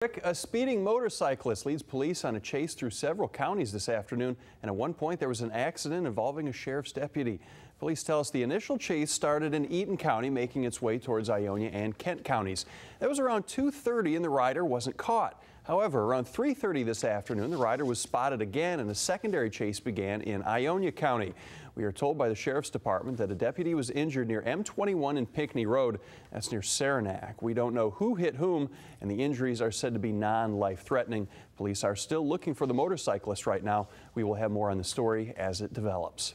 A speeding motorcyclist leads police on a chase through several counties this afternoon, and at one point there was an accident involving a sheriff's deputy. Police tell us the initial chase started in Eaton County, making its way towards Ionia and Kent counties. That was around 2:30 and the rider wasn't caught. However, around 3:30 this afternoon, the rider was spotted again and a secondary chase began in Ionia County. We are told by the Sheriff's Department that a deputy was injured near M21 and Pinckney Road. That's near Saranac. We don't know who hit whom, and the injuries are said to be non-life-threatening. Police are still looking for the motorcyclist right now. We will have more on the story as it develops.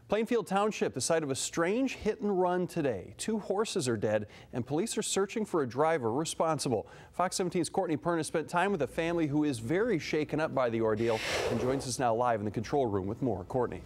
Plainfield Township, the site of a strange hit and run today. 2 horses are dead, and police are searching for a driver responsible. Fox 17's Courtney Perna spent time with a family who is very shaken up by the ordeal and joins us now live in the control room with more. Courtney.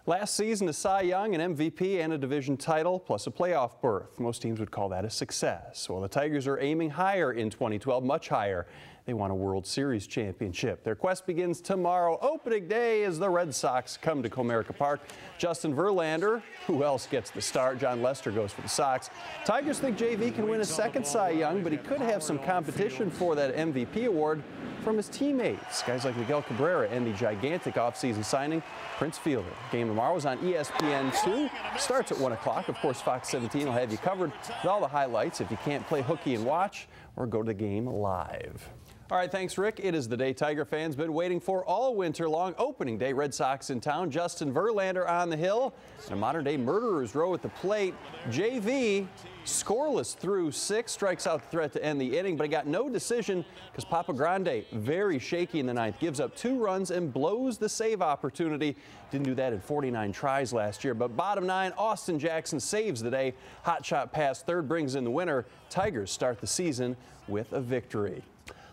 Last season, a Cy Young, an MVP, and a division title, plus a playoff berth. Most teams would call that a success. Well, the Tigers are aiming higher in 2012, much higher. They want a World Series championship. Their quest begins tomorrow, opening day, as the Red Sox come to Comerica Park. Justin Verlander, who else gets the start? John Lester goes for the Sox. Tigers think JV can win a second Cy Young, but he could have some competition for that MVP award from his teammates, guys like Miguel Cabrera and the gigantic offseason signing, Prince Fielder. Game tomorrow is on ESPN2. Starts at 1 o'clock. Of course, Fox 17 will have you covered with all the highlights if you can't play hooky and watch, or go to the game live. All right, thanks, Rick. It is the day Tiger fans been waiting for all winter long. Opening day, Red Sox in town. Justin Verlander on the hill. And a modern-day murderer's row at the plate. JV scoreless through 6, strikes out the threat to end the inning, but he got no decision because Papa Grande, very shaky in the ninth, gives up 2 runs and blows the save opportunity. Didn't do that in 49 tries last year, but bottom 9, Austin Jackson saves the day. Hot shot past third brings in the winner. Tigers start the season with a victory.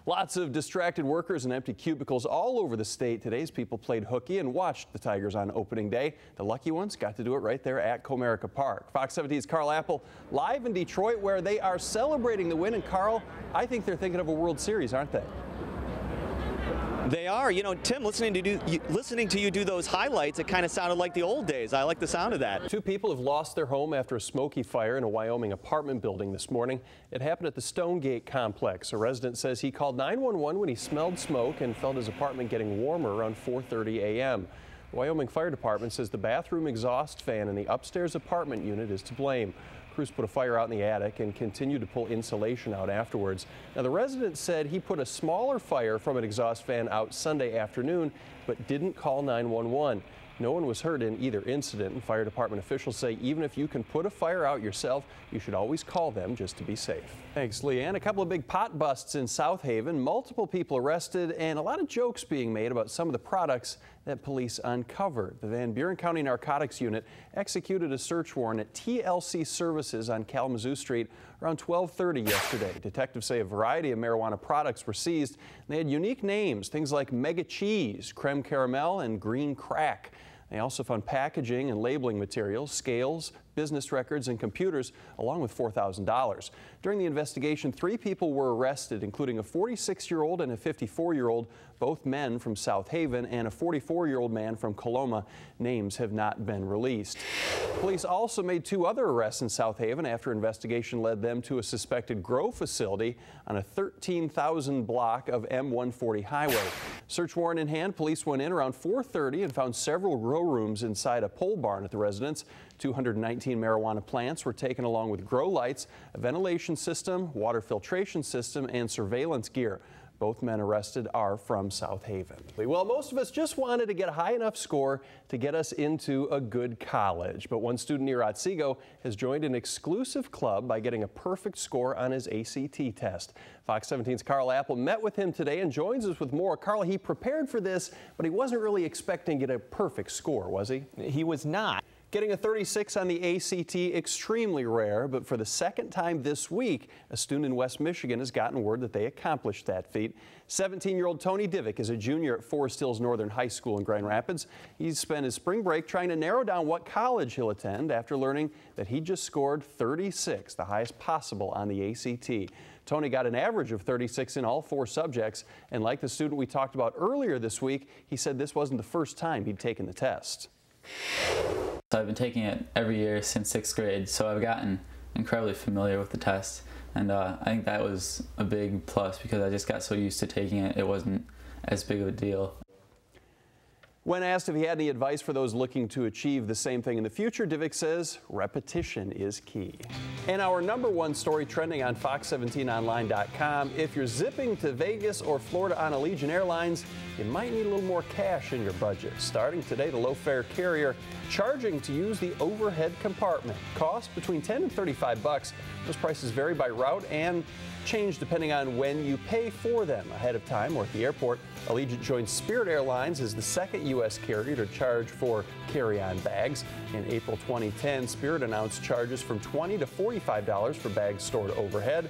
Lots of distracted workers and empty cubicles all over the state. Today's people played hooky and watched the Tigers on opening day. The lucky ones got to do it right there at Comerica Park. Fox 17's Carl Apple live in Detroit, where they are celebrating the win. And Carl, I think they're thinking of a World Series, aren't they? They are. You know, Tim, listening to you do those highlights, it kind of sounded like the old days. I like the sound of that. 2 people have lost their home after a smoky fire in a Wyoming apartment building this morning. It happened at the Stonegate complex. A resident says he called 911 when he smelled smoke and felt his apartment getting warmer around 4:30 a.m. The Wyoming Fire Department says the bathroom exhaust fan in the upstairs apartment unit is to blame. Crews put a fire out in the attic and continued to pull insulation out afterwards. Now, the resident said he put a smaller fire from an exhaust fan out Sunday afternoon, but didn't call 911. No one was hurt in either incident, and fire department officials say even if you can put a fire out yourself, you should always call them just to be safe. Thanks, Leanne. A couple of big pot busts in South Haven, multiple people arrested, and a lot of jokes being made about some of the products that police uncovered. The Van Buren County Narcotics Unit executed a search warrant at TLC Services on Kalamazoo Street around 12:30 yesterday. Detectives say a variety of marijuana products were seized. They had unique names, things like Mega Cheese, Creme Caramel, and Green Crack. They also found packaging and labeling materials, scales, business records, and computers, along with $4,000. During the investigation, 3 people were arrested, including a 46-year-old and a 54-year-old, both men from South Haven, and a 44-year-old man from Coloma. Names have not been released. Police also made 2 other arrests in South Haven after investigation led them to a suspected grow facility on a 13,000 block of M140 highway. Search warrant in hand, police went in around 4:30 and found several grow rooms inside a pole barn at the residence. 219 marijuana plants were taken along with grow lights, a ventilation system, water filtration system, and surveillance gear. Both men arrested are from South Haven. Well, most of us just wanted to get a high enough score to get us into a good college. But one student near Otsego has joined an exclusive club by getting a perfect score on his ACT test. Fox 17's Carl Apple met with him today and joins us with more. Carl, he prepared for this, but he wasn't really expecting to get a perfect score, was he? He was not. Getting a 36 on the ACT, extremely rare, but for the second time this week, a student in West Michigan has gotten word that they accomplished that feat. 17-year-old Tony Divick is a junior at Forest Hills Northern High School in Grand Rapids. He's spent his spring break trying to narrow down what college he'll attend after learning that he just scored 36, the highest possible on the ACT. Tony got an average of 36 in all 4 subjects, and like the student we talked about earlier this week, he said this wasn't the first time he'd taken the test. So I've been taking it every year since 6th grade, so I've gotten incredibly familiar with the test. And I think that was a big plus because I just got so used to taking it, it wasn't as big of a deal. When asked if he had any advice for those looking to achieve the same thing in the future, Divick says repetition is key. And our #1 story trending on Fox17online.com, if you're zipping to Vegas or Florida on Allegiant Airlines, you might need a little more cash in your budget. Starting today, the low-fare carrier charging to use the overhead compartment. Cost between $10 and $35. Those prices vary by route and change depending on when you pay for them ahead of time or at the airport. Allegiant joins Spirit Airlines as the second U.S. carrier to charge for carry-on bags. In April 2010, Spirit announced charges from $20 to $45 for bags stored overhead.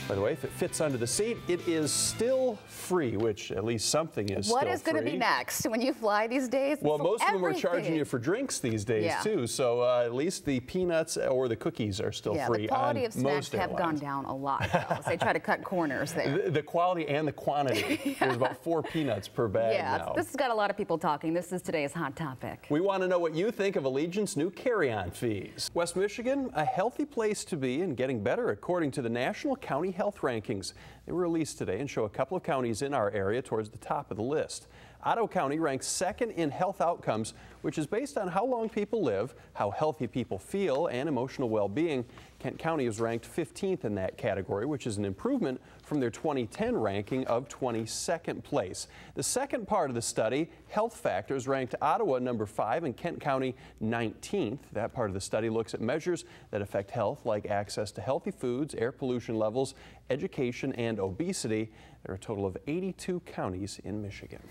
By the way, if it fits under the seat, it is still free, which at least something is still free. What is going to be next when you fly these days? Well, most of them are charging you for drinks these days, too. So at least the peanuts or the cookies are still free. The quality of snacks have gone down a lot, though. So they try to cut corners there. The quality and the quantity. There's about 4 peanuts per bag now. This has got a lot of people talking. This is today's hot topic. We want to know what you think of Allegiant's new carry-on fees. West Michigan, a healthy place to be and getting better according to the National County Health Rankings. They were released today and show a couple of counties in our area towards the top of the list. Otto County ranks second in health outcomes, which is based on how long people live, how healthy people feel, and emotional well-being. Kent County is ranked 15th in that category, which is an improvement from their 2010 ranking of 22nd place. The second part of the study, Health Factors, ranked Ottawa #5 and Kent County 19th. That part of the study looks at measures that affect health, like access to healthy foods, air pollution levels, education, and obesity. There are a total of 82 counties in Michigan.